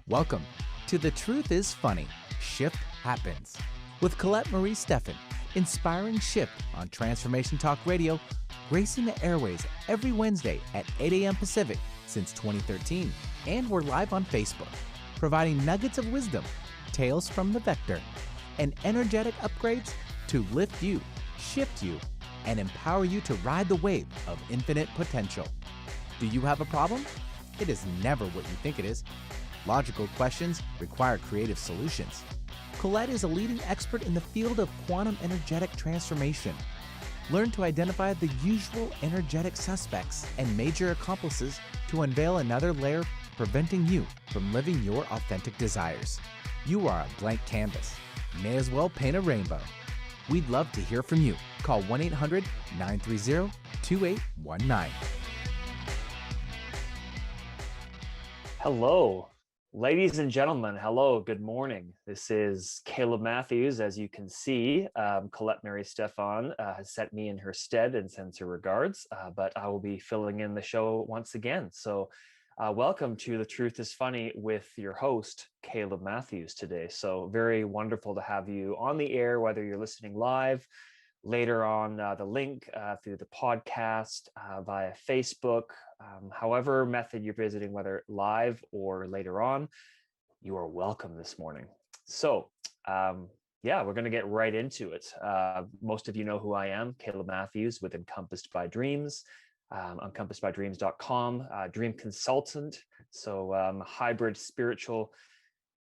Welcome to The Truth is Funny, Shift Happens, with Colette Marie Stefan, inspiring shift on Transformation Talk Radio, gracing the airways every Wednesday at 8 a.m. Pacific since 2013. And we're live on Facebook, providing nuggets of wisdom, tales from the vector, and energetic upgrades to lift you, shift you, and empower you to ride the wave of infinite potential. Do you have a problem? It is never what you think it is. Logical questions require creative solutions. Colette is a leading expert in the field of quantum energetic transformation. Learn to identify the usual energetic suspects and major accomplices to unveil another layer preventing you from living your authentic desires. You are a blank canvas. May as well paint a rainbow. We'd love to hear from you. Call 1-800-930-2819. Hello. Ladies and gentlemen, hello, good morning. This is Caleb Matthews. As you can see, Colette Marie Stefan has sent me in her stead and sends her regards, but I will be filling in the show once again. So welcome to The Truth is Funny with your host, Caleb Matthews today. So very wonderful to have you on the air, whether you're listening live, later on the link through the podcast, via Facebook, however method you're visiting, whether live or later on, you are welcome this morning. So yeah, we're going to get right into it. Most of you know who I am, Caleb Matthews with Encompassed by Dreams, encompassedbydreams.com, dream consultant. So hybrid spiritual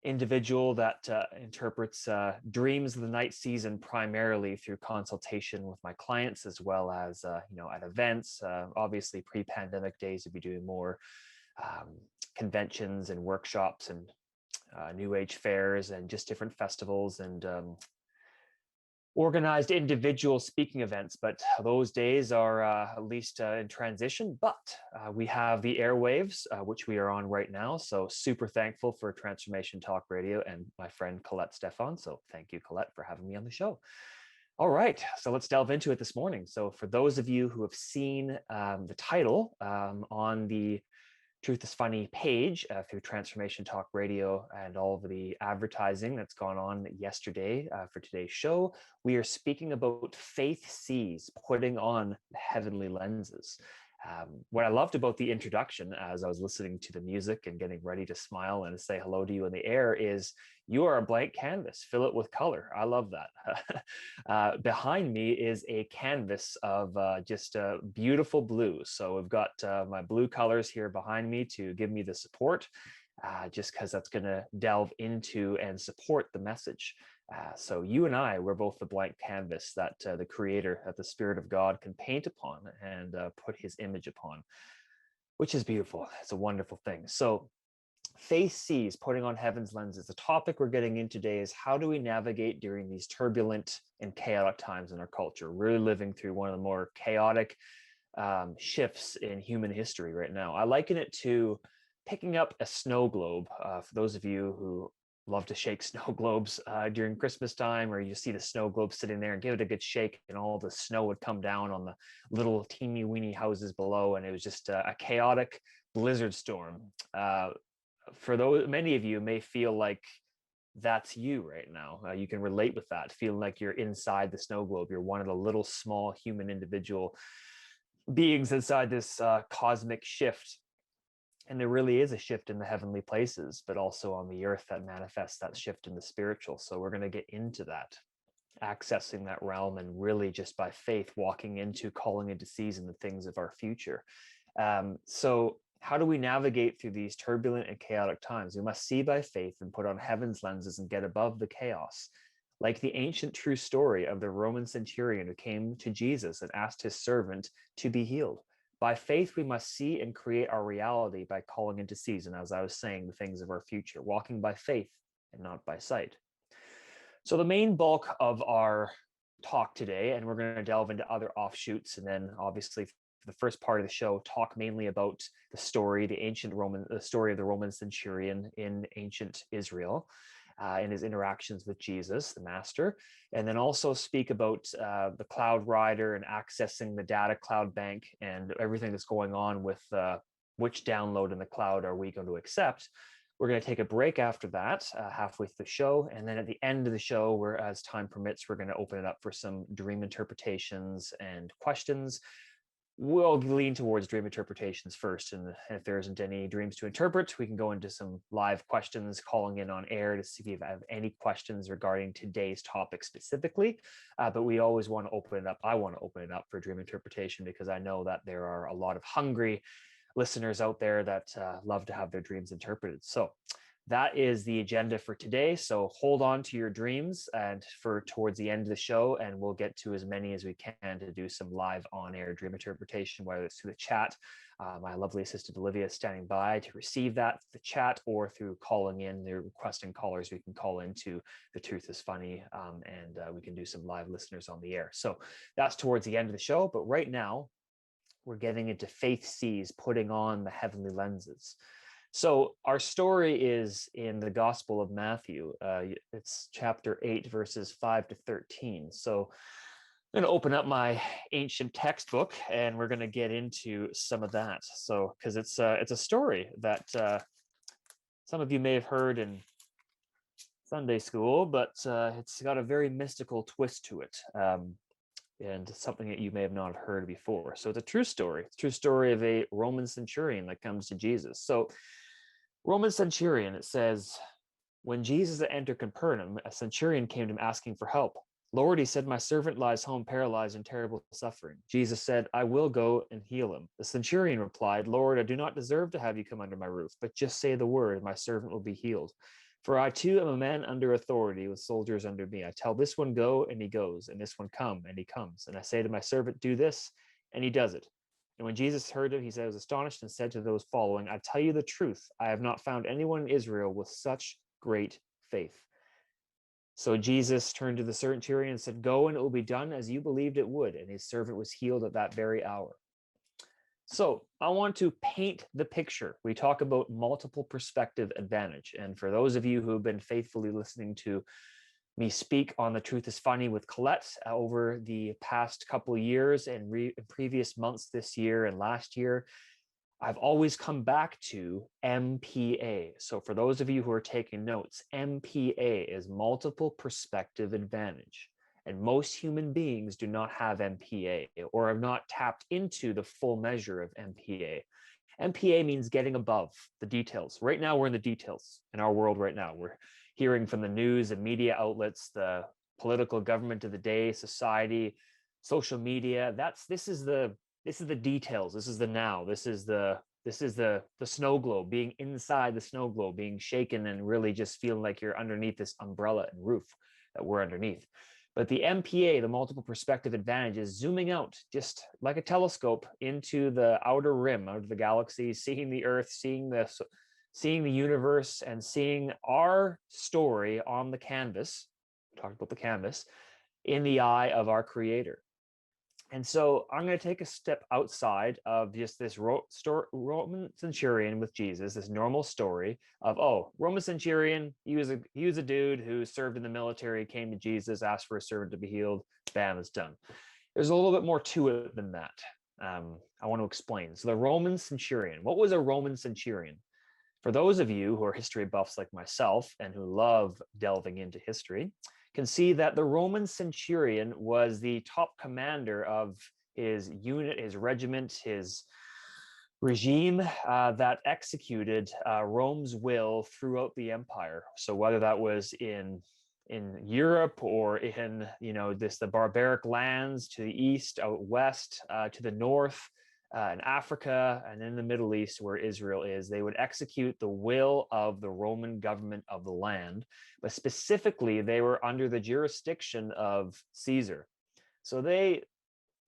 individual that interprets dreams of the night season primarily through consultation with my clients, as well as at events. Obviously pre-pandemic days would be doing more conventions and workshops and new age fairs and just different festivals and organized individual speaking events, but those days are at least in transition. But we have the airwaves, which we are on right now. So super thankful for Transformation Talk Radio and my friend Colette Stefan. So thank you, Colette, for having me on the show. All right, so let's delve into it this morning. So for those of you who have seen the title on the Truth is Funny page through Transformation Talk Radio and all of the advertising that's gone on yesterday for today's show, we are speaking about faith sees, putting on heavenly lenses. What I loved about the introduction as I was listening to the music and getting ready to smile and say hello to you in the air is you are a blank canvas, fill it with color. I love that. Behind me is a canvas of just beautiful blue. So we've got my blue colors here behind me to give me the support, just because that's going to delve into and support the message. So you and I, we're both the blank canvas that the creator, that the Spirit of God can paint upon and put his image upon, which is beautiful. It's a wonderful thing. So faith sees, putting on heaven's lenses. The topic we're getting in today is how do we navigate during these turbulent and chaotic times in our culture? We're living through one of the more chaotic shifts in human history right now. I liken it to picking up a snow globe. For those of you who love to shake snow globes during Christmas time, or you see the snow globe sitting there and give it a good shake and all the snow would come down on the little teeny weeny houses below. And it was just a chaotic blizzard storm. For those, many of you may feel like that's you right now. You can relate with that, feeling like you're inside the snow globe. You're one of the little small human individual beings inside this cosmic shift. And there really is a shift in the heavenly places, but also on the earth that manifests that shift in the spiritual. So we're going to get into that, accessing that realm and really just by faith, walking into, calling into season the things of our future. So how do we navigate through these turbulent and chaotic times? We must see by faith and put on heaven's lenses and get above the chaos. Like the ancient true story of the Roman Centurion who came to Jesus and asked his servant to be healed. By faith, we must see and create our reality by calling into season, as I was saying, the things of our future, walking by faith and not by sight. So the main bulk of our talk today, and we're going to delve into other offshoots, and then obviously for the first part of the show, talk mainly about the story, the story of the Roman centurion in ancient Israel, in his interactions with Jesus, the Master, and then also speak about the cloud rider and accessing the data cloud bank and everything that's going on with which download in the cloud are we going to accept. We're going to take a break after that, halfway through the show. And then at the end of the show, where as time permits, we're going to open it up for some dream interpretations and questions. We'll lean towards dream interpretations first. And if there isn't any dreams to interpret, we can go into some live questions, calling in on air to see if I have any questions regarding today's topic specifically. But we always want to open it up. I want to open it up for dream interpretation because I know that there are a lot of hungry listeners out there that love to have their dreams interpreted. So that is the agenda for today. So hold on to your dreams and for towards the end of the show, and we'll get to as many as we can to do some live on-air dream interpretation, whether it's through the chat. My lovely assistant Olivia is standing by to receive that, the chat, or through calling in. They're requesting callers. We can call into The Truth is Funny, and we can do some live listeners on the air. So that's towards the end of the show. But right now, we're getting into Faith Sees, putting on the heavenly lenses. So our story is in the Gospel of Matthew. It's chapter 8, verses 5 to 13. So I'm going to open up my ancient textbook and we're going to get into some of that. So, because it's a story that some of you may have heard in Sunday school, but it's got a very mystical twist to it. And something that you may have not heard before. So it's a true story. It's a true story of a Roman centurion that comes to Jesus. So Roman centurion, it says, when Jesus had entered Capernaum, a centurion came to him asking for help. Lord, he said, my servant lies home paralyzed in terrible suffering. Jesus said, I will go and heal him. The centurion replied, Lord, I do not deserve to have you come under my roof, but just say the word, and my servant will be healed. For I too am a man under authority with soldiers under me. I tell this one go, and he goes, and this one come, and he comes. And I say to my servant, do this, and he does it. And when Jesus heard it, he said, I was astonished and said to those following, I tell you the truth, I have not found anyone in Israel with such great faith. So Jesus turned to the centurion and said, go, and it will be done as you believed it would. And his servant was healed at that very hour. So I want to paint the picture. We talk about multiple perspective advantage. And for those of you who have been faithfully listening to me speak on The Truth is Funny with Colette over the past couple of years and previous months this year and last year, I've always come back to MPA. So for those of you who are taking notes, MPA is multiple perspective advantage. And most human beings do not have MPA or have not tapped into the full measure of MPA. MPA means getting above the details. Right now, we're in the details in our world right now. We're hearing from the news and media outlets, the political government of the day, society, social media. This is the details. This is the now. This is the snow globe, being inside the snow globe, being shaken and really just feeling like you're underneath this umbrella and roof that we're underneath. But the MPA, the multiple perspective advantage, is zooming out just like a telescope into the outer rim, out of the galaxy, seeing the Earth, seeing the universe, and seeing our story on the canvas. We talked about the canvas in the eye of our Creator. And so I'm going to take a step outside of just this Roman centurion with Jesus, this normal story of, Roman centurion, he was a dude who served in the military, came to Jesus, asked for a servant to be healed, bam, it's done. There's a little bit more to it than that. I want to explain. So the Roman centurion, what was a Roman centurion? For those of you who are history buffs like myself and who love delving into history, can see that the Roman centurion was the top commander of his unit, his regiment, his regime that executed Rome's will throughout the empire. So whether that was in Europe or in the barbaric lands to the east, out west, to the north, in Africa, and in the Middle East where Israel is, they would execute the will of the Roman government of the land, but specifically they were under the jurisdiction of Caesar. So they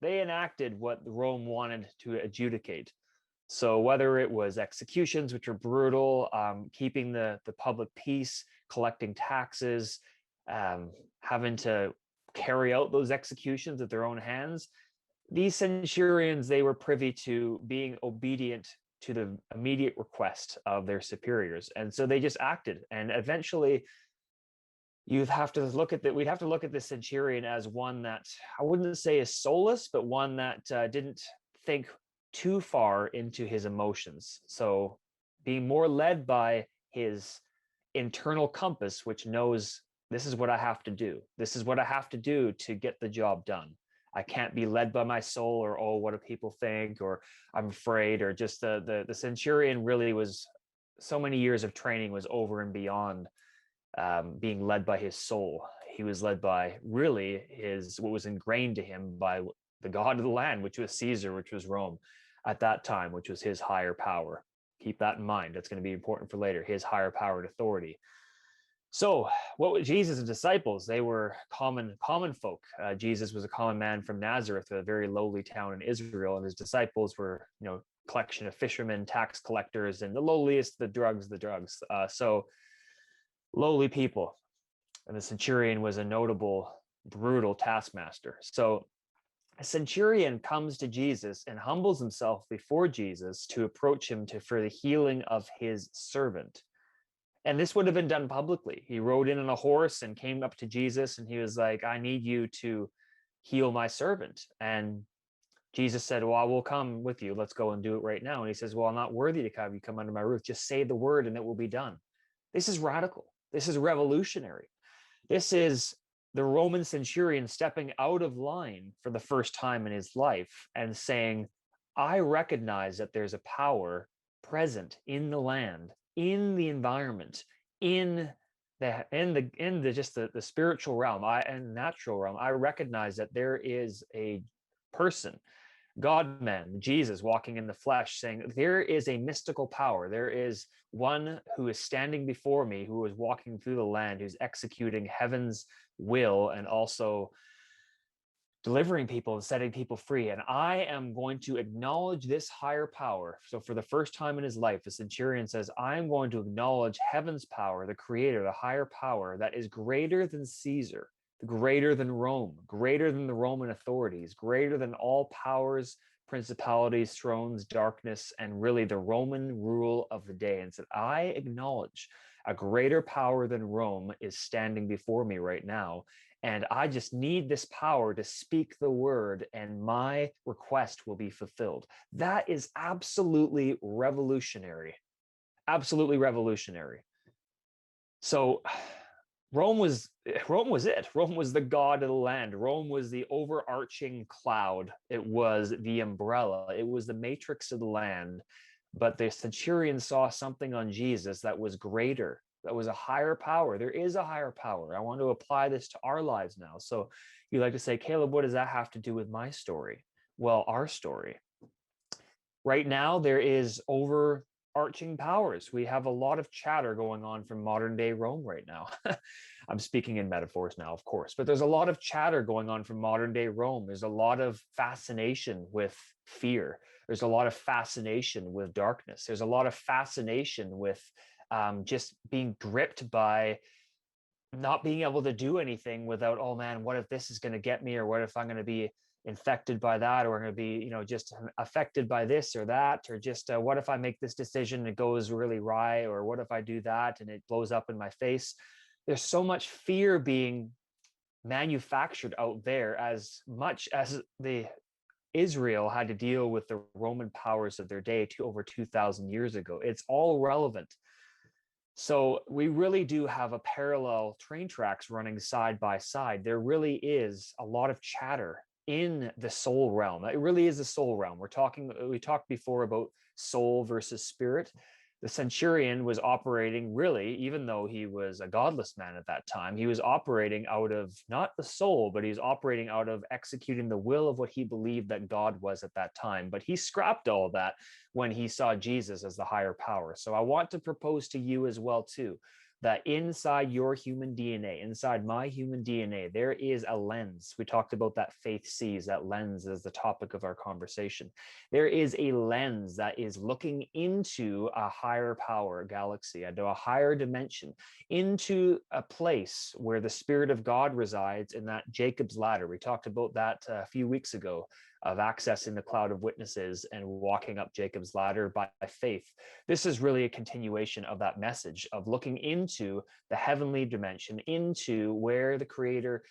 enacted what Rome wanted to adjudicate. So whether it was executions, which were brutal, keeping the public peace, collecting taxes, having to carry out those executions with their own hands, these centurions, they were privy to being obedient to the immediate request of their superiors. And so they just acted. And eventually we'd have to look at the centurion as one that I wouldn't say is soulless, but one that didn't think too far into his emotions. So being more led by his internal compass, which knows this is what I have to do. This is what I have to do to get the job done. I can't be led by my soul or, oh, what do people think, or I'm afraid, or just the centurion really was so many years of training was over and beyond being led by his soul. He was led by really what was ingrained to him by the god of the land, which was Caesar, which was Rome at that time, which was his higher power. Keep that in mind. That's going to be important for later, his higher power and authority. So what was Jesus' disciples? They were common folk. Jesus was a common man from Nazareth, a very lowly town in Israel, and his disciples were, collection of fishermen, tax collectors, and the lowliest, the drugs. So lowly people. And the centurion was a notable, brutal taskmaster. So a centurion comes to Jesus and humbles himself before Jesus to approach him for the healing of his servant. And this would have been done publicly. He rode in on a horse and came up to Jesus, and he was like, I need you to heal my servant. And Jesus said, well, I will come with you. Let's go and do it right now. And he says, well, I'm not worthy to have you come under my roof. Just say the word and it will be done. This is radical. This is revolutionary. This is the Roman centurion stepping out of line for the first time in his life and saying, I recognize that there's a power present in the land, in the environment, in the spiritual realm, and natural realm. I recognize that there is a person, God-man, Jesus walking in the flesh, saying, there is a mystical power. There is one who is standing before me, who is walking through the land, who's executing heaven's will and also delivering people and setting people free. And I am going to acknowledge this higher power. So for the first time in his life, the centurion says, I'm going to acknowledge heaven's power, the creator, the higher power that is greater than Caesar, greater than Rome, greater than the Roman authorities, greater than all powers, principalities, thrones, darkness, and really the Roman rule of the day. And said, I acknowledge a greater power than Rome is standing before me right now. And I just need this power to speak the word, and my request will be fulfilled. That is absolutely revolutionary. Absolutely revolutionary. So Rome was it. Rome was the god of the land. Rome was the overarching cloud. It was the umbrella. It was the matrix of the land. But the centurion saw something on Jesus that was greater. That was a higher power. There is a higher power. I want to apply this to our lives now. So you like to say, Caleb, what does that have to do with my story? Well, our story. Right now, there is overarching powers. We have a lot of chatter going on from modern day Rome right now. I'm speaking in metaphors now, of course, but there's a lot of chatter going on from modern day Rome. There's a lot of fascination with fear. There's a lot of fascination with darkness. There's a lot of fascination with just being gripped by not being able to do anything without, oh man, what if this is going to get me? Or what if I'm going to be infected by that? Or I'm going to be, just affected by this or that? Or just what if I make this decision and it goes really awry? Or what if I do that and it blows up in my face? There's so much fear being manufactured out there, as much as the Israel had to deal with the Roman powers of their day over 2,000 years ago. It's all relevant. So we really do have a parallel train tracks running side by side. There really is a lot of chatter in the soul realm. It really is the soul realm. We talked before about soul versus spirit. The centurion was operating, really, even though he was a godless man at that time, he was operating out of not the soul, but he's operating out of executing the will of what he believed that God was at that time. But he scrapped all of that when he saw Jesus as the higher power. So I want to propose to you as well, too, that inside your human DNA, inside my human DNA, there is a lens. We talked about that faith sees, that lens is the topic of our conversation. There is a lens that is looking into a higher power galaxy, into a higher dimension, into a place where the Spirit of God resides in that Jacob's ladder. We talked about that a few weeks ago. of accessing the cloud of witnesses and walking up Jacob's ladder by faith. This is really a continuation of that message of looking into the heavenly dimension, into where the Creator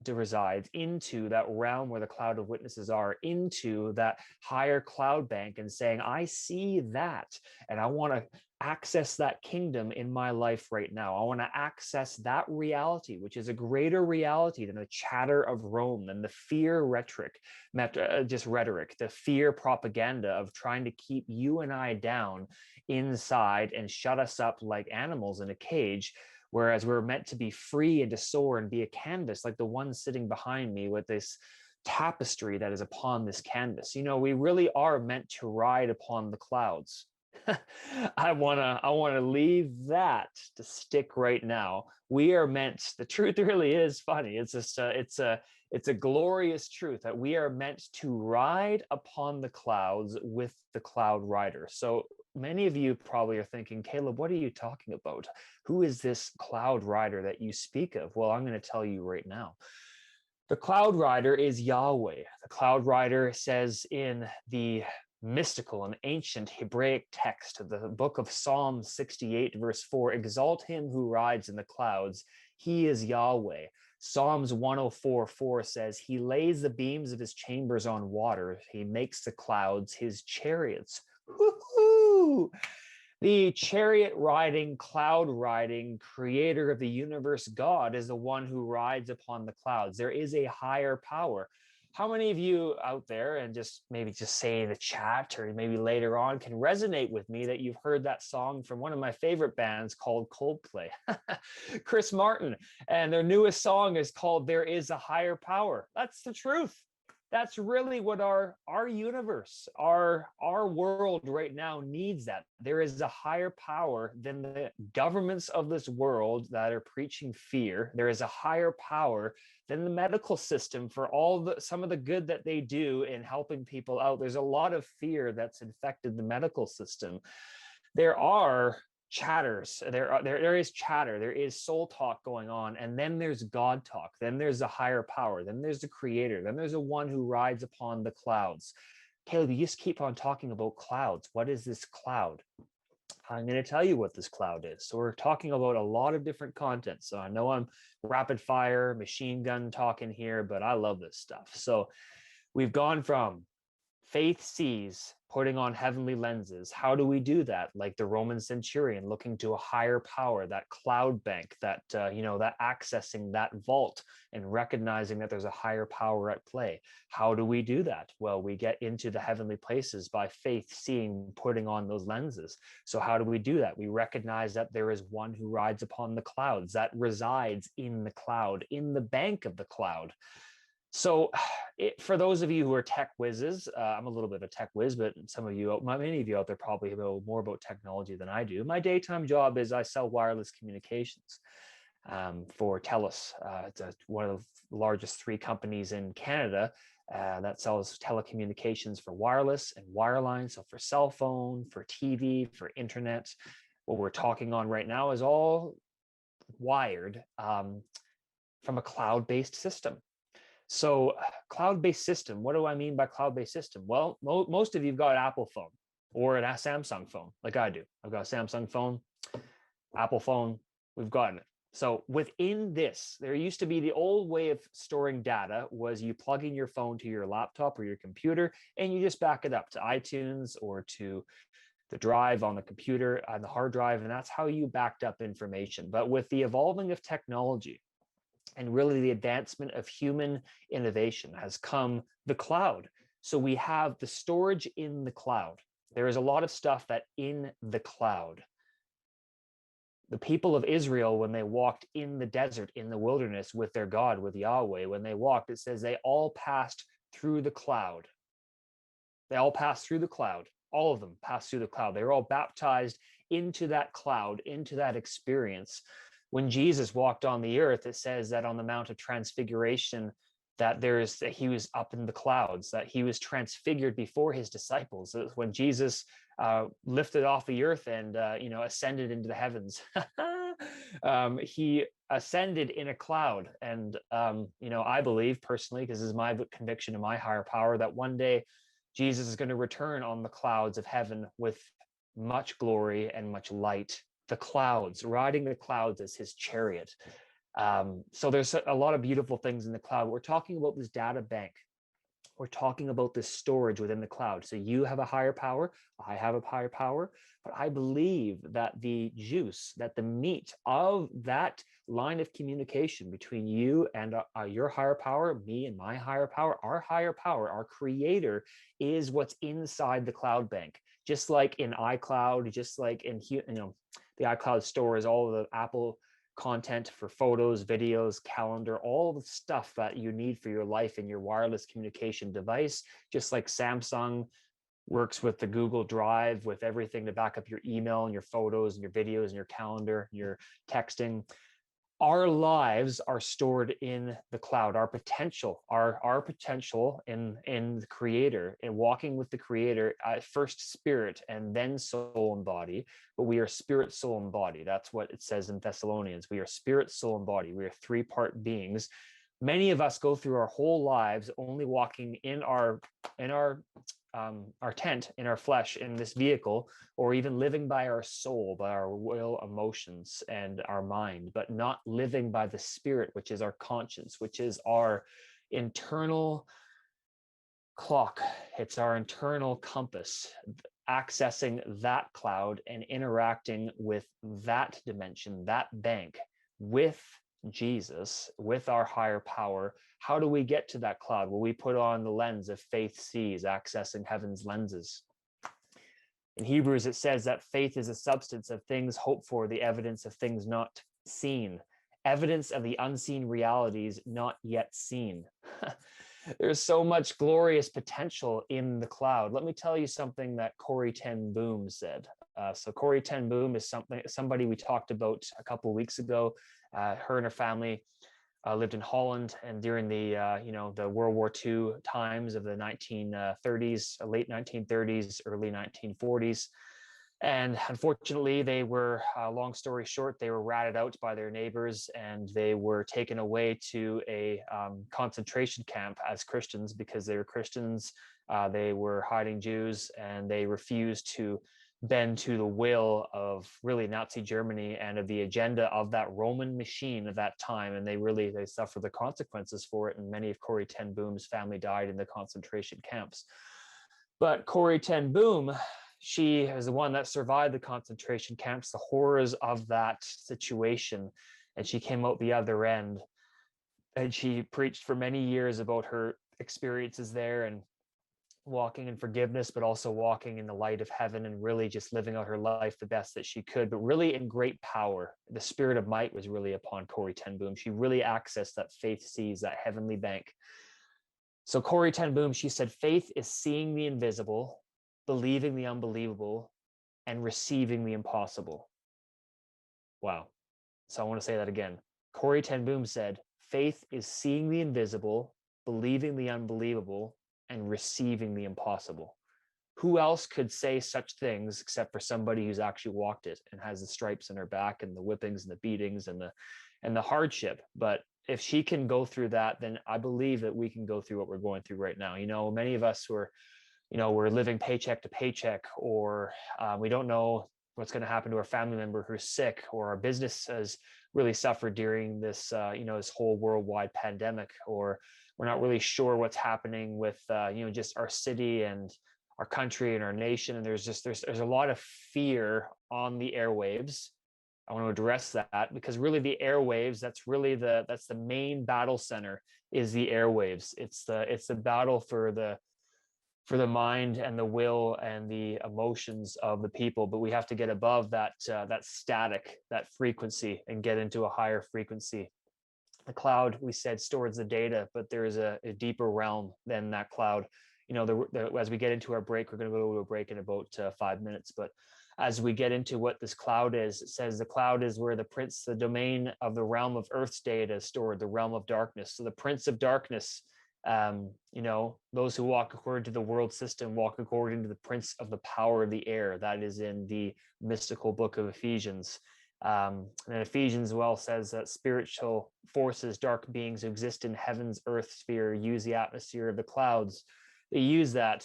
resides, into that realm where the cloud of witnesses are, into that higher cloud bank, and saying, I see that, and I want to access that kingdom in my life right now. I want to access that reality, which is a greater reality than the chatter of Rome, than the fear rhetoric, the fear propaganda of trying to keep you and I down inside and shut us up like animals in a cage. Whereas we're meant to be free and to soar and be a canvas, like the one sitting behind me with this tapestry that is upon this canvas. We really are meant to ride upon the clouds. I wanna leave that to stick right now. We are meant. The truth really is funny. It's just it's a glorious truth that we are meant to ride upon the clouds with the cloud rider. So many of you probably are thinking, Caleb, what are you talking about? Who is this cloud rider that you speak of? Well, I'm going to tell you right now. The cloud rider is Yahweh. The cloud rider says in the mystical and ancient Hebraic text of the book of Psalm 68, verse 4, exalt him who rides in the clouds. He is Yahweh. Psalms 104:4 says, he lays the beams of his chambers on water. He makes the clouds his chariots. Woo-hoo! The chariot riding, cloud riding, creator of the universe, God, is the one who rides upon the clouds. There is a higher power. How many of you out there, and maybe say in the chat or maybe later on, can resonate with me that you've heard that song from one of my favorite bands called Coldplay, Chris Martin, and their newest song is called There Is a Higher Power. That's the truth. That's really what our universe, our world right now needs. That there is a higher power than the governments of this world that are preaching fear. There is a higher power than the medical system for some of the good that they do in helping people out. There's a lot of fear that's infected the medical system. There are chatters. There is chatter. There is soul talk going on, and then there's God talk. Then there's a higher power. Then there's the Creator. Then there's a one who rides upon the clouds. Caleb, you just keep on talking about clouds. What is this cloud? I'm going to tell you what this cloud is. So we're talking about a lot of different content. So I know I'm rapid fire, machine gun talking here, but I love this stuff. So we've gone from faith sees, putting on heavenly lenses. How do we do that? Like the Roman Centurion, looking to a higher power, that cloud bank, that accessing that vault and recognizing that there's a higher power at play. How do we do that? Well, we get into the heavenly places by faith seeing, putting on those lenses. So how do we do that? We recognize that there is one who rides upon the clouds, that resides in the cloud, in the bank of the cloud. So for those of you who are tech whizzes, I'm a little bit of a tech whiz, but many of you out there probably know more about technology than I do. My daytime job is I sell wireless communications for TELUS. It's one of the largest 3 companies in Canada that sells telecommunications for wireless and wireline. So for cell phone, for TV, for internet. What we're talking on right now is all wired from a cloud-based system. So cloud-based system, what do I mean by cloud-based system? Well, most of you have got an Apple phone or a Samsung phone like I do. I've got a Samsung phone, Apple phone, we've gotten it. So within this, there used to be the old way of storing data was you plug in your phone to your laptop or your computer and you just back it up to iTunes or to the drive on the computer, on the hard drive, and that's how you backed up information. But with the evolving of technology, and really the advancement of human innovation has come the cloud. So we have the storage in the cloud. There is a lot of stuff that in the cloud. The people of Israel, when they walked in the desert, in the wilderness with their God, with Yahweh, when they walked, it says they all passed through the cloud. They all passed through the cloud. All of them passed through the cloud. They were all baptized into that cloud, into that experience. When Jesus walked on the earth, it says that on the Mount of Transfiguration, that he was up in the clouds, that he was transfigured before his disciples. When Jesus lifted off the earth and ascended into the heavens. He ascended in a cloud. And, I believe personally, because this is my conviction in my higher power, that one day Jesus is going to return on the clouds of heaven with much glory and much light. The clouds, riding the clouds as his chariot. So there's a lot of beautiful things in the cloud. We're talking about this data bank. We're talking about this storage within the cloud. So you have a higher power, I have a higher power, but I believe that the juice, that the meat of that line of communication between you and your higher power, me and my higher power, our creator, is what's inside the cloud bank. Just like in iCloud, just like in, the iCloud stores all of the Apple content for photos, videos, calendar, all the stuff that you need for your life in your wireless communication device, just like Samsung works with the Google Drive, with everything to back up your email and your photos and your videos and your calendar, your texting. Our lives are stored in the cloud. Our potential, our potential in the creator, and walking with the creator, first spirit and then soul and body, but we are spirit, soul, and body. That's what it says in Thessalonians. We are spirit, soul, and body. We are three-part beings. Many of us go through our whole lives only walking in our tent, in our flesh, in this vehicle, or even living by our soul, by our will, emotions, and our mind, but not living by the spirit, which is our conscience, which is our internal clock. It's our internal compass, accessing that cloud and interacting with that dimension, that bank, with Jesus, with our higher power. How do we get to that cloud? Well, we put on the lens of faith sees, accessing heaven's lenses. In Hebrews, it says that faith is a substance of things hoped for, the evidence of things not seen, evidence of the unseen realities not yet seen. There's so much glorious potential in the cloud. Let me tell you something that Corrie ten Boom said. So Corrie ten Boom is somebody we talked about a couple of weeks ago. Her and her family lived in Holland, and during the the World War II times of the 1930s, late 1930s, early 1940s. And unfortunately, they were, long story short, they were ratted out by their neighbors, and they were taken away to a concentration camp as Christians because they were Christians. They were hiding Jews, and they refused to bend to the will of really Nazi Germany and of the agenda of that Roman machine of that time. And they suffered the consequences for it. And many of Corrie ten Boom's family died in the concentration camps. But Corrie ten Boom, she is the one that survived the concentration camps, the horrors of that situation. And she came out the other end. And she preached for many years about her experiences there and walking in forgiveness, but also walking in the light of heaven and really just living out her life the best that she could, but really in great power. The spirit of might was really upon Corrie ten Boom. She really accessed that faith sees, that heavenly bank. So Corrie ten Boom, she said, faith is seeing the invisible, believing the unbelievable, and receiving the impossible. Wow. So I want to say that again. Corrie ten Boom said, faith is seeing the invisible, believing the unbelievable, and receiving the impossible. Who else could say such things except for somebody who's actually walked it and has the stripes in her back and the whippings and the beatings and the hardship? But if she can go through that, then I believe that we can go through what we're going through right now. Many of us who are, we're living paycheck to paycheck, or we don't know what's going to happen to our family member who's sick, or our business has really suffered during this, this whole worldwide pandemic, or we're not really sure what's happening with, just our city and our country and our nation. And there's a lot of fear on the airwaves. I want to address that because really the airwaves, that's the main battle center, is the airwaves. It's the battle for the mind and the will and the emotions of the people. But we have to get above that static, that frequency, and get into a higher frequency. The cloud, we said, stores the data, but there is a deeper realm than that cloud. As we get into our break, we're going to go to a break in about 5 minutes. But as we get into what this cloud is, it says the cloud is where the domain of the realm of Earth's data is stored, the realm of darkness. So the prince of darkness, those who walk according to the world system walk according to the prince of the power of the air. That is in the mystical book of Ephesians. And Ephesians well says that spiritual forces, dark beings who exist in heaven's earth sphere, use the atmosphere of the clouds. They use that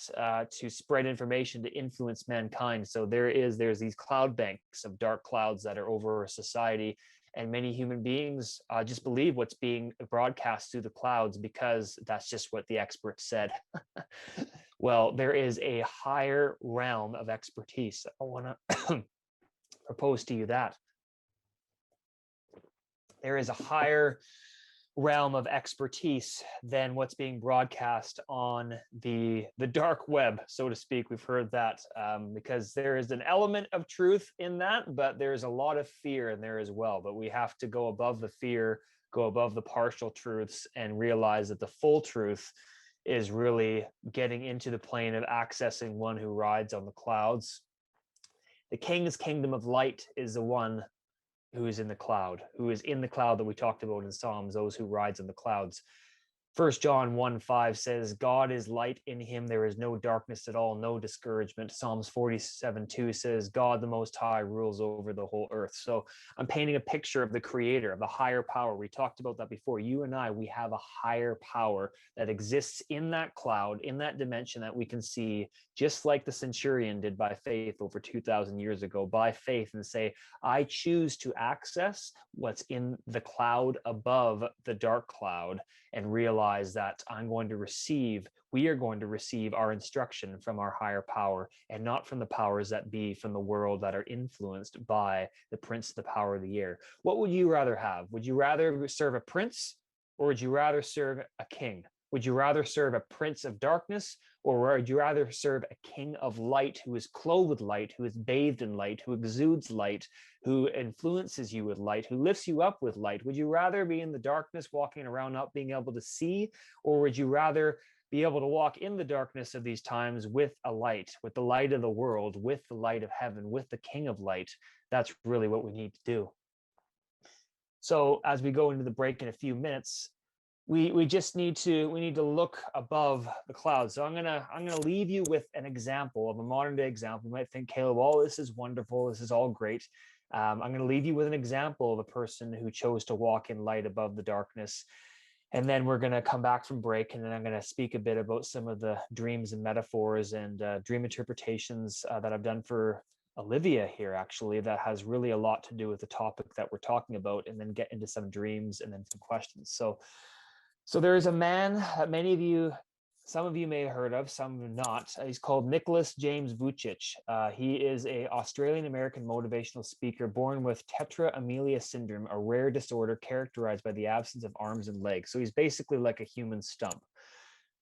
to spread information to influence mankind. So there's these cloud banks of dark clouds that are over society, and many human beings just believe what's being broadcast through the clouds because that's just what the experts said. Well, there is a higher realm of expertise. I want to propose to you that there is a higher realm of expertise than what's being broadcast on the dark web, so to speak. We've heard that because there is an element of truth in that, but there's a lot of fear in there as well. But we have to go above the fear, go above the partial truths, and realize that the full truth is really getting into the plane of accessing one who rides on the clouds. The king's kingdom of light is the one who is in the cloud that we talked about in Psalms, those who rides on the clouds. 1 John 1:5 says, God is light, in him there is no darkness at all, no discouragement. Psalms 47:2 says, God the Most High rules over the whole earth. So I'm painting a picture of the creator, of the higher power. We talked about that before. You and I, we have a higher power that exists in that cloud, in that dimension that we can see, just like the centurion did by faith over 2,000 years ago, by faith, and say, I choose to access what's in the cloud above the dark cloud, and realize that we are going to receive our instruction from our higher power, and not from the powers that be from the world that are influenced by the prince of the power of the air. What would you rather have? Would you rather serve a prince, or would you rather serve a king? Would you rather serve a prince of darkness, or would you rather serve a king of light, who is clothed with light, who is bathed in light, who exudes light, who influences you with light, who lifts you up with light? Would you rather be in the darkness, walking around not being able to see, or would you rather be able to walk in the darkness of these times with a light, with the light of the world, with the light of heaven, with the King of light? That's really what we need to do. So as we go into the break in a few minutes, we need to look above the clouds. So I'm gonna leave you with an example of a modern day example. You might think, Caleb, oh, this is wonderful, this is all great. I'm going to leave you with an example of a person who chose to walk in light above the darkness. And then we're going to come back from break, and then I'm going to speak a bit about some of the dreams and metaphors and dream interpretations that I've done for Olivia here, actually, that has really a lot to do with the topic that we're talking about, and then get into some dreams and then some questions. So there is a man that some of you may have heard of, some not. He's called Nicholas James Vucic. He is an Australian-American motivational speaker born with tetra amelia syndrome, a rare disorder characterized by the absence of arms and legs. So he's basically like a human stump.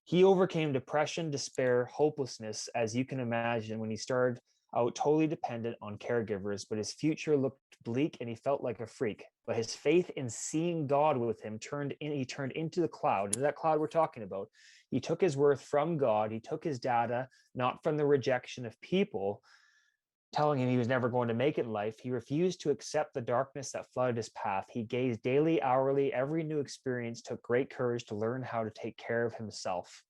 He overcame depression, despair, hopelessness, as you can imagine, when he started out totally dependent on caregivers, but his future looked bleak and he felt like a freak. But his faith in seeing God with him he turned into the cloud, that cloud we're talking about. He took his worth from God. He took his data, not from the rejection of people telling him he was never going to make it in life. He refused to accept the darkness that flooded his path. He gazed daily, hourly. Every new experience took great courage to learn how to take care of himself.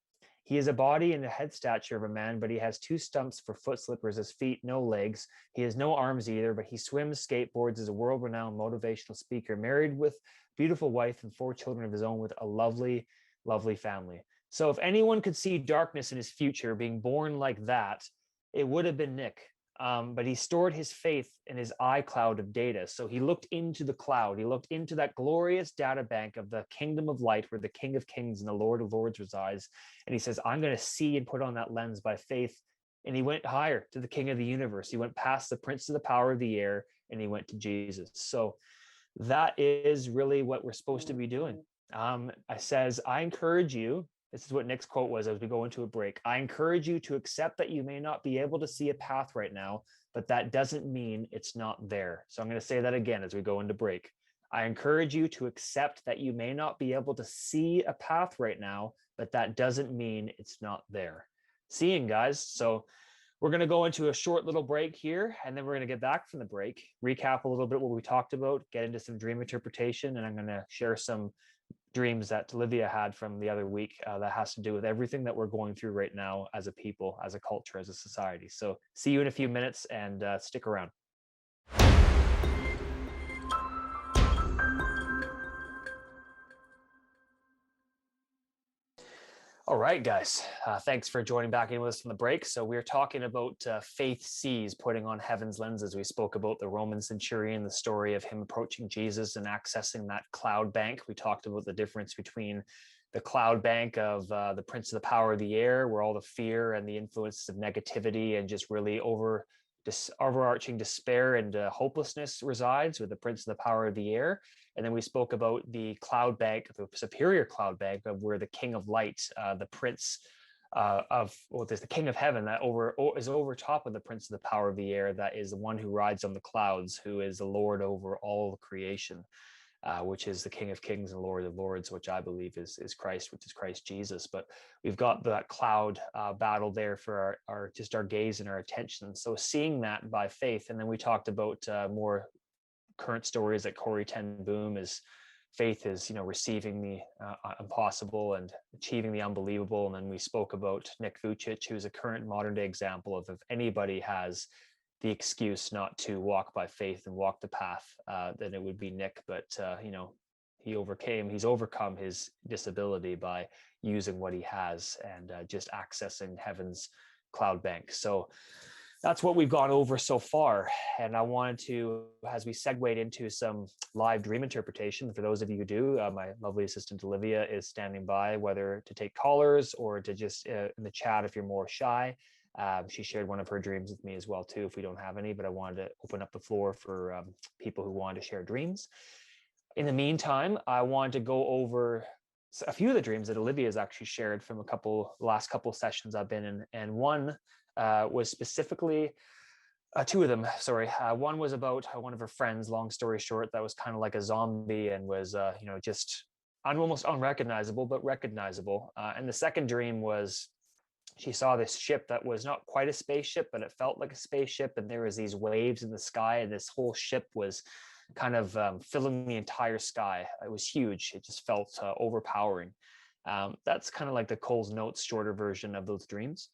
He is a body and a head stature of a man, but he has 2 stumps for foot slippers, his feet, no legs. He has no arms either, but he swims, skateboards, is a world-renowned motivational speaker, married with a beautiful wife and 4 children of his own, with a lovely, lovely family. So if anyone could see darkness in his future, being born like that, it would have been Nick. But he stored his faith in his iCloud of data. So he looked into the cloud. He looked into that glorious data bank of the kingdom of light, where the King of Kings and the Lord of Lords resides. And he says, I'm going to see and put on that lens by faith. And he went higher to the King of the universe. He went past the prince of the power of the air, and he went to Jesus. So that is really what we're supposed to be doing. I encourage you. This is what Nick's quote was as we go into a break. I encourage you to accept that you may not be able to see a path right now, but that doesn't mean it's not there. So I'm going to say that again as we go into break. I encourage you to accept that you may not be able to see a path right now, but that doesn't mean it's not there. Seeing, guys. So we're going to go into a short little break here, and then we're going to get back from the break, recap a little bit what we talked about, get into some dream interpretation, and I'm going to share some dreams that Olivia had from the other week that has to do with everything that we're going through right now as a people, as a culture, as a society. So see you in a few minutes, and stick around. All right, guys. Thanks for joining back in with us from the break. So we're talking about faith sees, putting on heaven's lenses. We spoke about the Roman Centurion, the story of him approaching Jesus and accessing that cloud bank. We talked about the difference between the cloud bank of the prince of the power of the air, where all the fear and the influences of negativity and just really overarching despair and hopelessness resides, with the prince of the power of the air. And then we spoke about the cloud bank, the superior cloud bank, of where the king of light, the prince there's the king of heaven that is over top of the prince of the power of the air, that is the one who rides on the clouds, who is the Lord over all creation, which is the King of Kings and Lord of Lords, which I believe is Christ, which is Christ Jesus. But we've got that cloud battle there for our gaze and our attention. So seeing that by faith. And then we talked about more current stories that Corrie ten Boom is faith is, receiving the impossible and achieving the unbelievable. And then we spoke about Nick Vujicic, who's a current modern day example of, if anybody has the excuse not to walk by faith and walk the path, then it would be Nick. But he's overcome his disability by using what he has and just accessing heaven's cloud bank. So that's what we've gone over so far. And I wanted to, as we segued into some live dream interpretation, for those of you who do, my lovely assistant Olivia is standing by, whether to take callers or to just in the chat if you're more shy. She shared one of her dreams with me as well too, if we don't have any, but I wanted to open up the floor for people who want to share dreams. In the meantime, I wanted to go over a few of the dreams that Olivia has actually shared from last couple sessions I've been in. And one was specifically, two of them, sorry. One was about one of her friends, long story short, that was kind of like a zombie and was, just almost unrecognizable, but recognizable. And the second dream was, she saw this ship that was not quite a spaceship, but it felt like a spaceship. And there was these waves in the sky, and this whole ship was kind of filling the entire sky. It was huge. It just felt overpowering. That's kind of like the Cole's Notes shorter version of those dreams.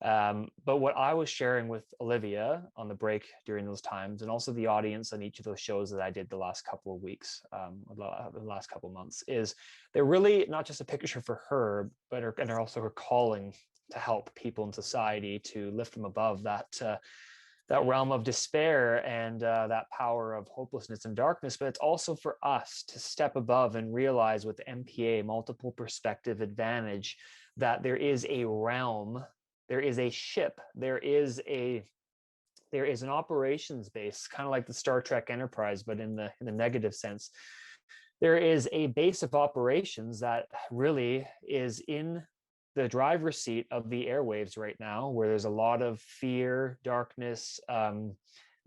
But what I was sharing with Olivia on the break during those times, and also the audience on each of those shows that I did the last couple of weeks, the last couple of months, is they're really not just a picture for her, but also her calling to help people in society, to lift them above that realm of despair and that power of hopelessness and darkness. But it's also for us to step above and realize, with MPA, multiple perspective advantage, that there is a realm, there is a ship, there is an operations base, kind of like the Star Trek Enterprise, but in the negative sense. There is a base of operations that really is in the driver's seat of the airwaves right now, where there's a lot of fear, darkness,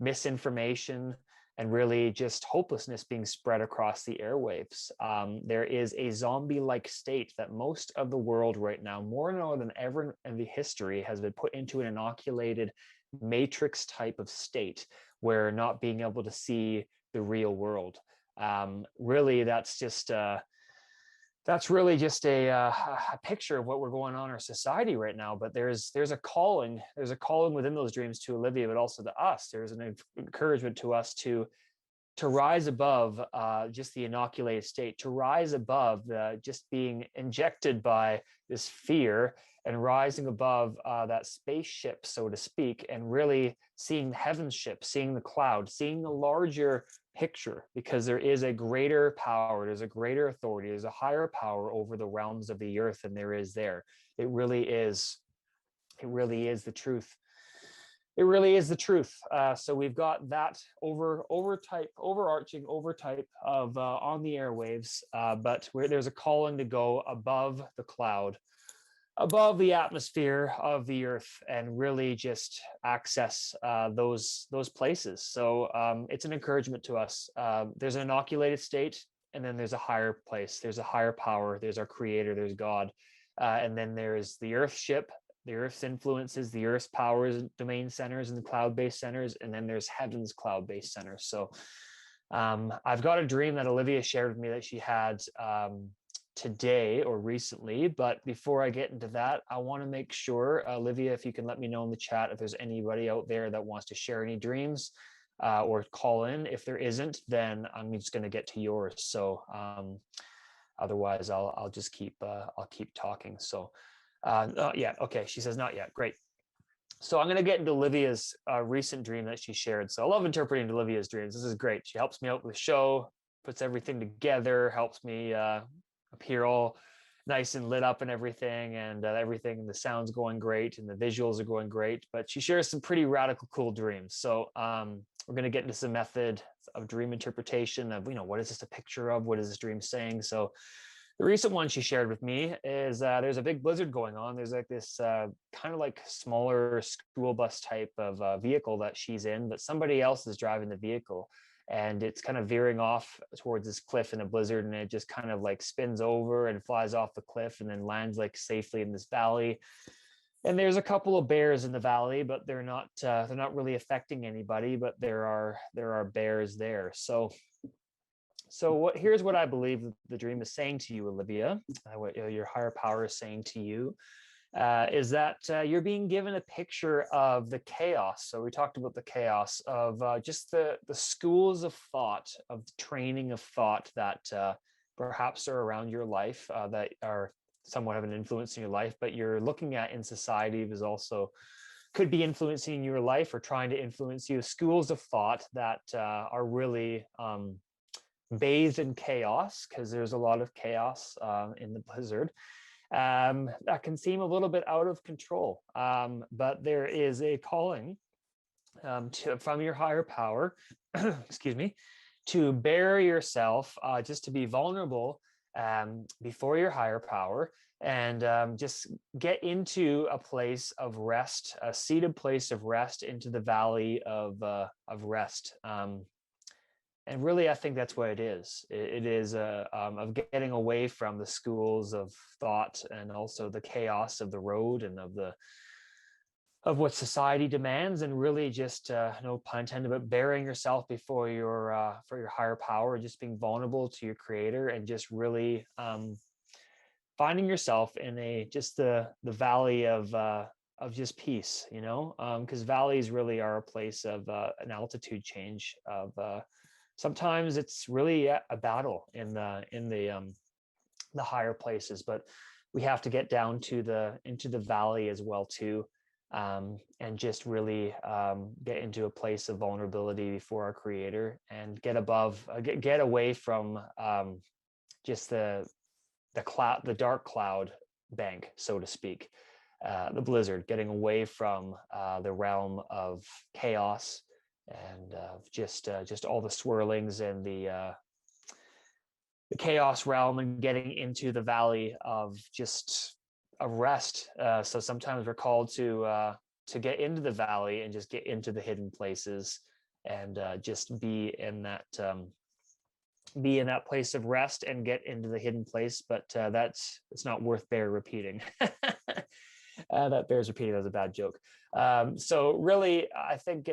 misinformation, and really just hopelessness being spread across the airwaves. There is a zombie-like state that most of the world right now, more than ever in the history, has been put into an inoculated matrix type of state, where not being able to see the real world. Really, that's really just a picture of what we're going on in our society right now. But there's a calling within those dreams to Olivia, but also to us. There's an encouragement to us to rise above just the inoculated state, to rise above just being injected by this fear, and rising above that spaceship, so to speak, and really seeing the heaven's ship, seeing the cloud, seeing the larger picture, because there is a greater power, there's a greater authority, there's a higher power over the realms of the earth than there is there. It really is the truth. It really is the truth. So we've got that overarching overtype of on the airwaves, but where there's a calling to go above the cloud, above the atmosphere of the earth, and really just access those places. So it's an encouragement to us. There's an inoculated state, and then there's a higher place. There's a higher power. There's our creator. There's God. And then there's the earth ship, the earth's influences, the earth's powers, domain centers, and the cloud-based centers. And then there's heaven's cloud-based centers. So I've got a dream that Olivia shared with me that she had today or recently. But before I get into that, I want to make sure, Olivia, if you can let me know in the chat if there's anybody out there that wants to share any dreams or call in. If there isn't, then I'm just going to get to yours. So Otherwise, I'll just keep talking. So, yeah, okay. She says not yet. Great. So I'm going to get into Olivia's recent dream that she shared. So I love interpreting Olivia's dreams. This is great. She helps me out with the show, puts everything together, helps me appear all nice and lit up and everything, and the sound's going great and the visuals are going great. But she shares some pretty radical, cool dreams. So we're going to get into some method of dream interpretation of, what is this a picture of? What is this dream saying? So the recent one she shared with me is there's a big blizzard going on. There's like this kind of like smaller school bus type of vehicle that she's in, but somebody else is driving the vehicle, and it's kind of veering off towards this cliff in a blizzard, and it just kind of like spins over and flies off the cliff and then lands like safely in this valley. And there's a couple of bears in the valley, but they're not really affecting anybody, but there are bears there. So here's what I believe the dream is saying to you, Olivia, what your higher power is saying to you, is that you're being given a picture of the chaos. So we talked about the chaos of just the schools of thought, of training of thought that perhaps are around your life, that are somewhat of an influence in your life, but you're looking at in society is also could be influencing your life or trying to influence you. Schools of thought that are really bathed in chaos, because there's a lot of chaos in the blizzard, that can seem a little bit out of control. But there is a calling from your higher power, excuse me, to bare yourself, just to be vulnerable before your higher power, and just get into a place of rest, a seated place of rest, into the valley of rest. And really, I think that's what it is. It is of getting away from the schools of thought and also the chaos of the road and of what society demands, and really just no pun intended, but bearing yourself before your for your higher power, just being vulnerable to your creator, and just really finding yourself in the valley of just peace, because valleys really are a place of an altitude change of. Sometimes it's really a battle in the higher places, but we have to get down into the valley as well too, and just really get into a place of vulnerability before our creator, and get away from just the dark cloud bank, so to speak, the blizzard, getting away from the realm of chaos and just all the swirlings and the chaos realm, and getting into the valley of just a rest. So sometimes we're called to get into the valley and just get into the hidden places, and just be in that place of rest and get into the hidden place. But it's not worth repeating. That bears repeating. That was a bad joke. So really, I think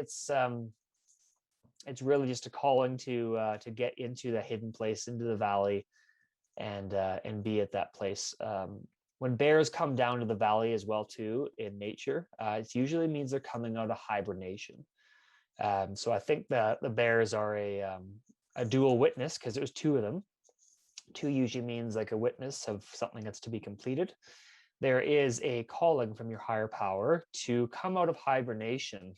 it's really just a calling to get into the hidden place, into the valley, and be at that place. When bears come down to the valley as well too in nature, it usually means they're coming out of hibernation. So I think that the bears are a dual witness, because there's two of them. Two usually means like a witness of something that's to be completed. There is a calling from your higher power to come out of hibernation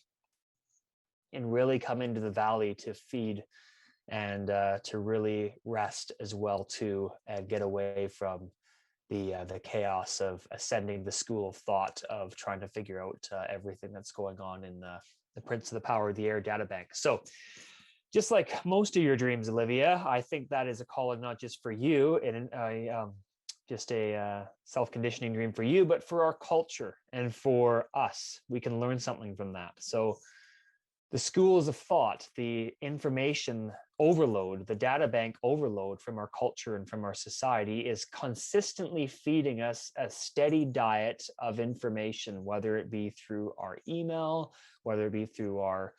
and really come into the valley to feed, and to really rest as well too, and get away from the chaos of ascending the school of thought of trying to figure out everything that's going on in the Prince of the Power of the Air data bank. So just like most of your dreams, Olivia, I think that is a calling not just for you and just a self-conditioning dream for you, but for our culture and for us. We can learn something from that. So the schools of thought, the information overload, the data bank overload from our culture and from our society is consistently feeding us a steady diet of information, whether it be through our email, whether it be through our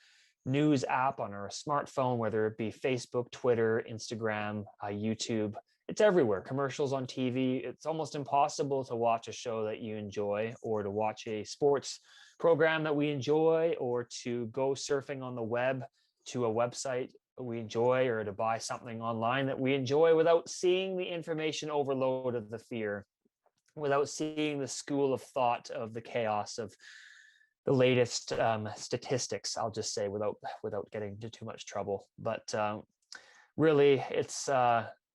news app on our smartphone, whether it be Facebook, Twitter, Instagram, YouTube. It's everywhere. Commercials on TV. It's almost impossible to watch a show that you enjoy, or to watch a sports program that we enjoy, or to go surfing on the web to a website we enjoy, or to buy something online that we enjoy, without seeing the information overload of the fear, without seeing the school of thought of the chaos of the latest statistics. I'll just say, without getting into too much trouble. But really, it's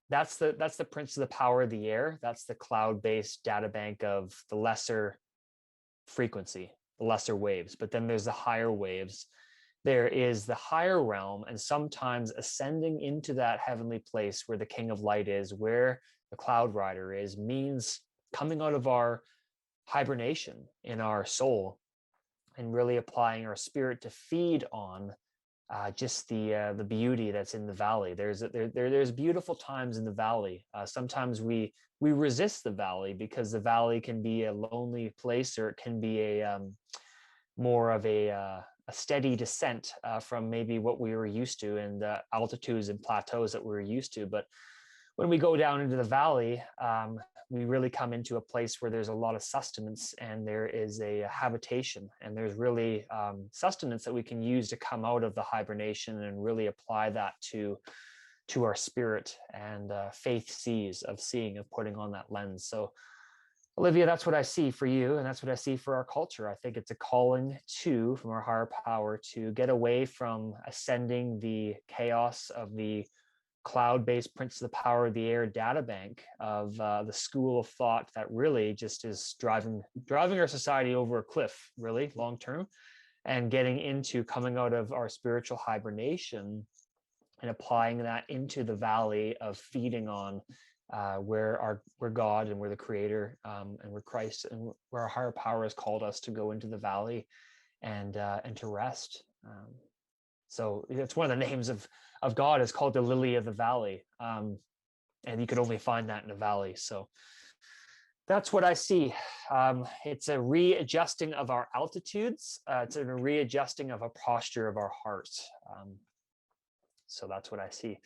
that's the prince of the power of the air. That's the cloud-based data bank of the lesser frequency, the lesser waves. But then there's the higher waves. There is the higher realm, and sometimes ascending into that heavenly place where the King of Light is, where the Cloud Rider is, means coming out of our hibernation in our soul and really applying our spirit to feed on just the beauty that's in the valley. There's beautiful times in the valley. Sometimes we resist the valley because the valley can be a lonely place, or it can be a more of a steady descent from maybe what we were used to, and the altitudes and plateaus that we were used to. But when we go down into the valley, we really come into a place where there's a lot of sustenance, and there is a habitation, and there's really sustenance that we can use to come out of the hibernation and really apply that to our spirit, and faith sees, of seeing, of putting on that lens. So Olivia, that's what I see for you, and that's what I see for our culture. I think it's a calling from our higher power to get away from ascending the chaos of the cloud-based prince of the power of the air data bank of the school of thought that really just is driving our society over a cliff, really long term, and getting into coming out of our spiritual hibernation and applying that into the valley of feeding on where God, and where the Creator, and where Christ, and where our higher power has called us to go into the valley and to rest. So it's one of the names of God is called the Lily of the Valley, and you could only find that in a valley. So that's what I see. It's a readjusting of our altitudes. It's a readjusting of a posture of our hearts. So that's what I see.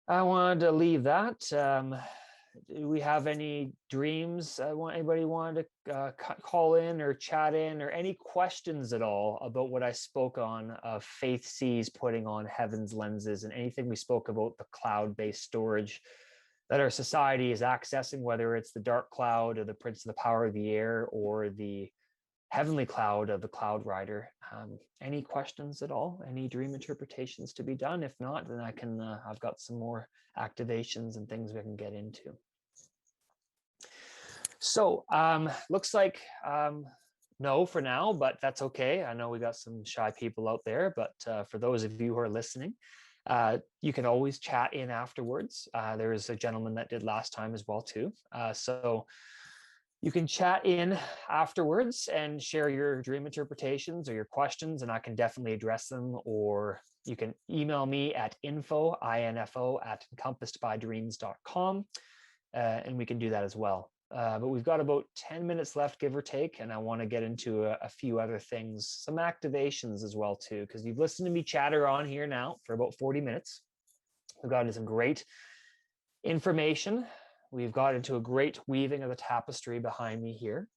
I wanted to leave that. Do we have any dreams? Anybody want to call in or chat in, or any questions at all about what I spoke on of Faith Sees putting on heaven's lenses, and anything we spoke about the cloud-based storage that our society is accessing, whether it's the dark cloud or the prince of the power of the air, or the heavenly cloud of the Cloud Rider. Any questions at all? Any dream interpretations to be done? If not, then I've got some more activations and things we can get into. So looks like no for now, but that's okay. I know we got some shy people out there, but for those of you who are listening, you can always chat in afterwards. There was a gentleman that did last time as well too. So you can chat in afterwards and share your dream interpretations or your questions, and I can definitely address them. Or you can email me at info@encompassedbydreams.com, and we can do that as well. But we've got about 10 minutes left, give or take, and I want to get into a few other things, some activations as well too, because you've listened to me chatter on here now for about 40 minutes. We've got into some great information. We've got into a great weaving of the tapestry behind me here.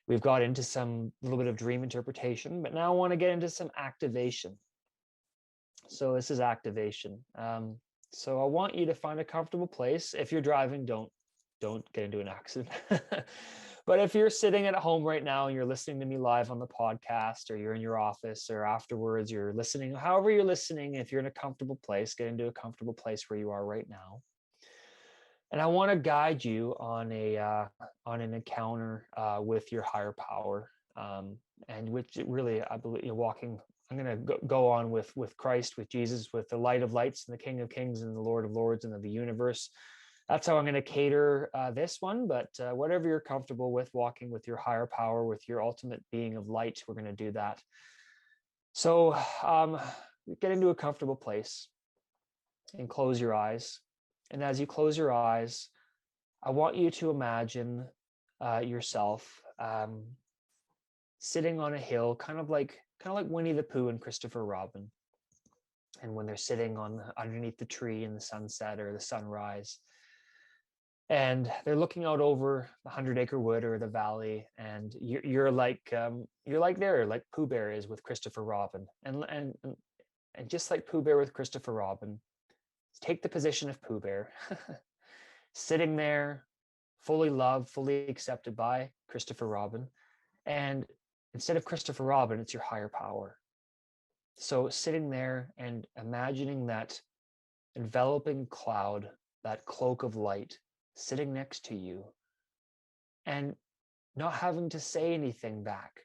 We've got into some little bit of dream interpretation, but now I want to get into some activation. So this is activation. So I want you to find a comfortable place. If you're driving, don't get into an accident. But if you're sitting at home right now and you're listening to me live on the podcast, or you're in your office, or afterwards you're listening, however you're listening, if you're in a comfortable place, get into a comfortable place where you are right now. And I want to guide you on an encounter with your higher power, and which really, I believe, you're walking. I'm going to go on with Christ, with Jesus, with the Light of Lights, and the King of Kings, and the Lord of Lords, and of the universe. That's how I'm going to cater this one. But whatever you're comfortable with, walking with your higher power, with your ultimate being of light, we're going to do that. So get into a comfortable place and close your eyes. And as you close your eyes, I want you to imagine yourself sitting on a hill, kind of like Winnie the Pooh and Christopher Robin. And when they're sitting underneath the tree in the sunset or the sunrise, and they're looking out over the 100-acre wood or the valley, and you're like Pooh Bear is with Christopher Robin, and And just like Pooh Bear with Christopher Robin, take the position of Pooh Bear, sitting there, fully loved, fully accepted by Christopher Robin. And instead of Christopher Robin, it's your higher power. So sitting there and imagining that enveloping cloud, that cloak of light sitting next to you, and not having to say anything back,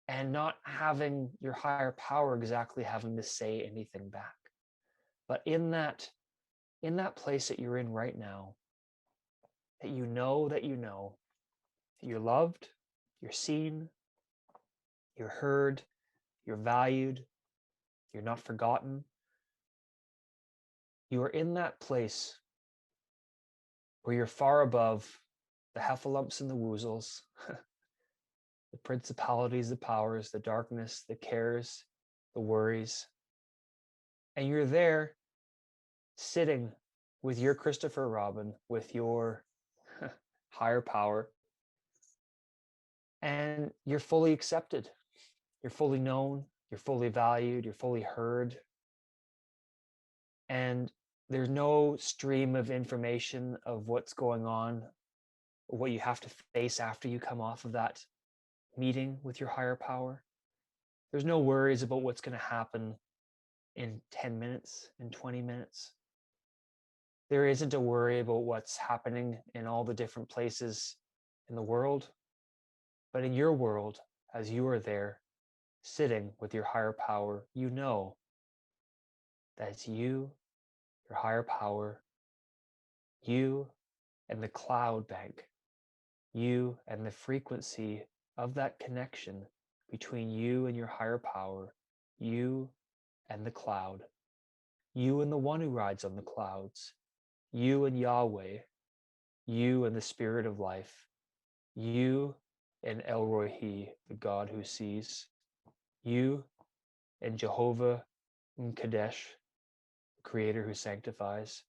and not having your higher power exactly having to say anything back. But in that place that you're in right now, that you know that you're loved, you're seen, you're heard, you're valued, you're not forgotten. You are in that place where you're far above the heffalumps and the woozles, the principalities, the powers, the darkness, the cares, the worries. And you're there sitting with your Christopher Robin, with your higher power, and you're fully accepted. You're fully known, you're fully valued, you're fully heard. And there's no stream of information of what's going on, or what you have to face after you come off of that meeting with your higher power. There's no worries about what's going to happen in 10 minutes, in 20 minutes. There isn't a worry about what's happening in all the different places in the world. But in your world, as you are there, sitting with your higher power, you know that it's you, your higher power, you and the cloud bank, you and the frequency of that connection between you and your higher power, you and the cloud, you and the one who rides on the clouds, you and Yahweh, you and the spirit of life, you and El Rohi, the God who sees, you and Jehovah Kadesh, the creator who sanctifies,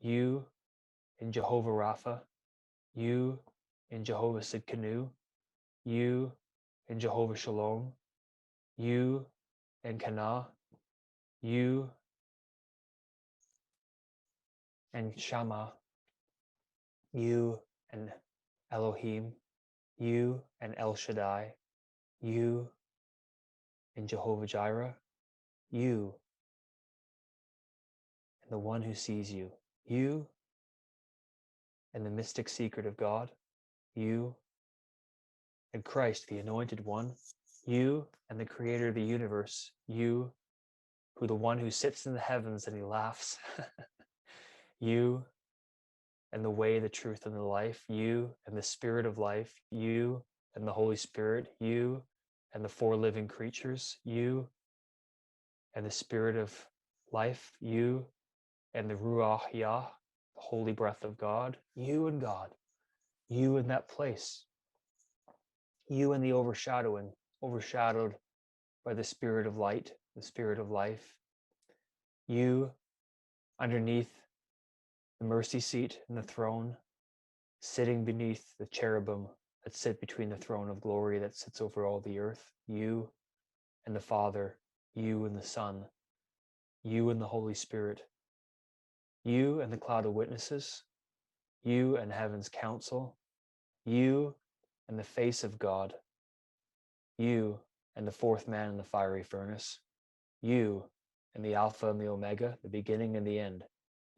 you and Jehovah Rapha, you and Jehovah Sidkenu, you and Jehovah Shalom, you and Kana, you and Shama, you and Elohim, you and El Shaddai, you and Jehovah Jireh, you and the one who sees you, you and the mystic secret of God, you and Christ, the anointed one, you and the creator of the universe, you who the one who sits in the heavens and he laughs, you and the way, the truth, and the life, you and the spirit of life, you and the Holy Spirit, you and the four living creatures, you and the spirit of life, you and the Ruach Yah, the holy breath of God, you and God, you in that place, you in the overshadowing, overshadowed by the spirit of light, the spirit of life, you underneath the mercy seat and the throne, sitting beneath the cherubim that sit between the throne of glory that sits over all the earth, you and the Father, you and the Son, you and the Holy Spirit, you and the cloud of witnesses, you and heaven's council, you and the face of God, you and the fourth man in the fiery furnace, you and the Alpha and the Omega, the beginning and the end,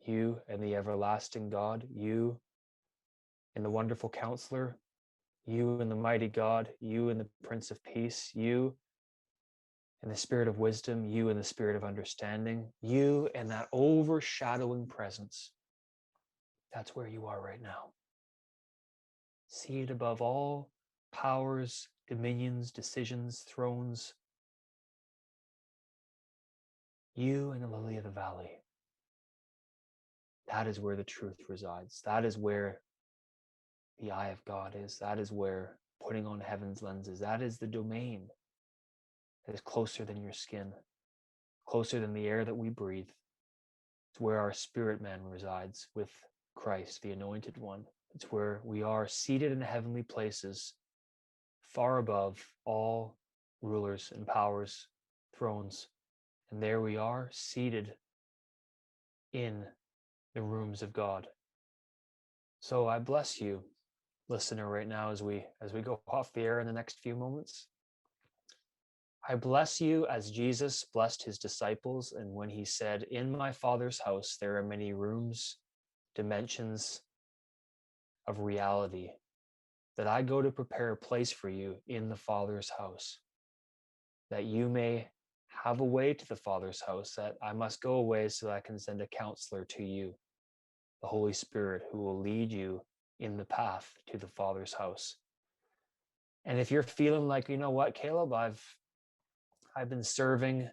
you and the everlasting God, you and the wonderful counselor, you and the mighty God, you and the Prince of Peace, you and the spirit of wisdom, you and the spirit of understanding, you and that overshadowing presence. That's where you are right now. Seated above all powers, dominions, decisions, thrones, you and the lily of the valley. That is where the truth resides. That is where the eye of God is. That is where putting on heaven's lenses, that is the domain that is closer than your skin, closer than the air that we breathe. It's where our spirit man resides with Christ, the anointed one. It's where we are seated in heavenly places, far above all rulers and powers, thrones, And there we are, seated in the rooms of God. So I bless you, listener, right now as we go off the air in the next few moments. I bless you as Jesus blessed his disciples, and when he said, "In my Father's house there are many rooms, dimensions of reality, that I go to prepare a place for you in the Father's house, that you may have a way to the Father's house, that I must go away so that I can send a counselor to you, the Holy Spirit, who will lead you in the path to the Father's house." And if you're feeling like, you know what, Caleb, I've been serving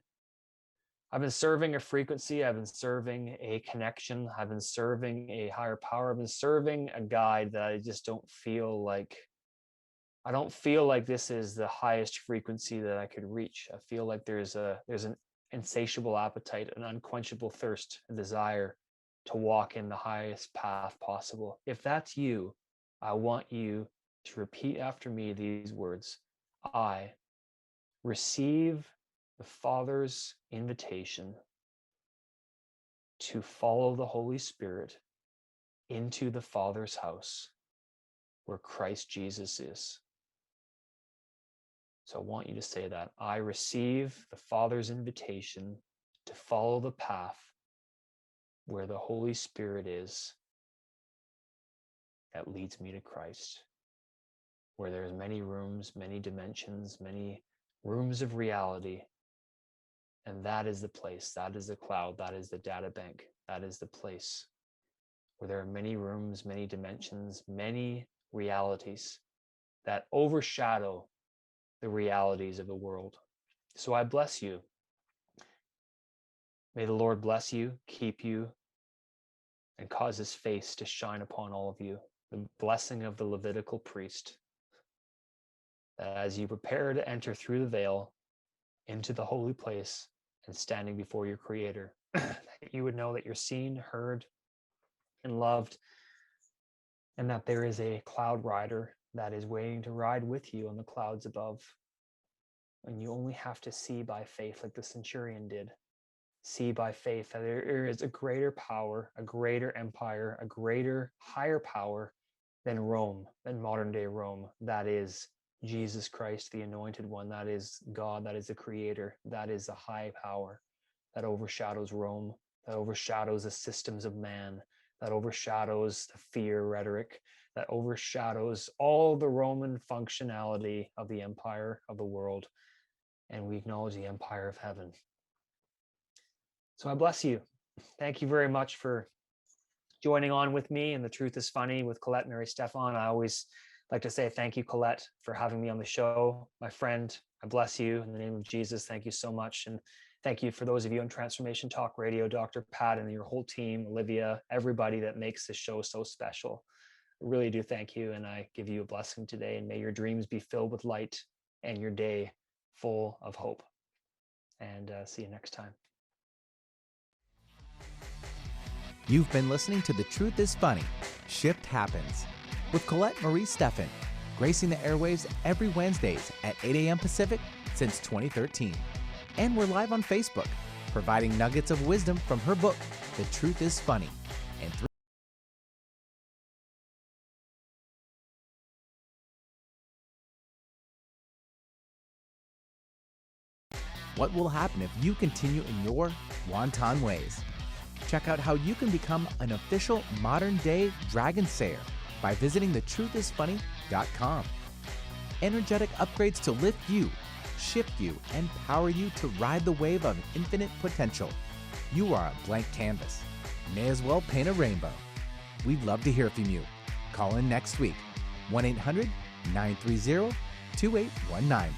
a frequency, I've been serving a connection, I've been serving a higher power, I've been serving a guide that I just don't feel like this is the highest frequency that I could reach. I feel like there's an insatiable appetite, an unquenchable thirst, a desire to walk in the highest path possible. If that's you, I want you to repeat after me these words. I receive the Father's invitation to follow the Holy Spirit into the Father's house where Christ Jesus is. So I want you to say that. I receive the Father's invitation to follow the path where the Holy Spirit is that leads me to Christ, where there's many rooms, many dimensions, many rooms of reality. And that is the place, that is the cloud, that is the data bank, that is the place where there are many rooms, many dimensions, many realities that overshadow the realities of the world. So I bless you. May the Lord bless you, keep you, and cause his face to shine upon all of you. The blessing of the Levitical priest, that as you prepare to enter through the veil into the holy place and standing before your Creator, that you would know that you're seen, heard, and loved, and that there is a cloud rider that is waiting to ride with you on the clouds above. And you only have to see by faith, like the centurion did. See by faith that there is a greater power, a greater empire, a greater, higher power than Rome, than modern day Rome. That is Jesus Christ, the Anointed One. That is God. That is the Creator. That is the high power that overshadows Rome, that overshadows the systems of man, that overshadows the fear rhetoric, that overshadows all the Roman functionality of the empire of the world. And we acknowledge the empire of heaven. So I bless you. Thank you very much for joining on with me in The Truth is Funny with Colette Marie Stefan. I always like to say thank you, Colette, for having me on the show. My friend, I bless you in the name of Jesus. Thank you so much. And thank you for those of you on Transformation Talk Radio, Dr. Pat and your whole team, Olivia, everybody that makes this show so special. I really do thank you. And I give you a blessing today. And may your dreams be filled with light and your day full of hope. And see you next time. You've been listening to The Truth is Funny, Shift Happens, with Colette Marie Stefan, gracing the airwaves every Wednesdays at 8 a.m. Pacific since 2013. And we're live on Facebook, providing nuggets of wisdom from her book, The Truth is Funny. And what will happen if you continue in your wanton ways? Check out how you can become an official modern-day dragon sayer by visiting thetruthisfunny.com. Energetic upgrades to lift you, shift you, and power you to ride the wave of infinite potential. You are a blank canvas. May as well paint a rainbow. We'd love to hear from you. Call in next week, 1-800-930-2819.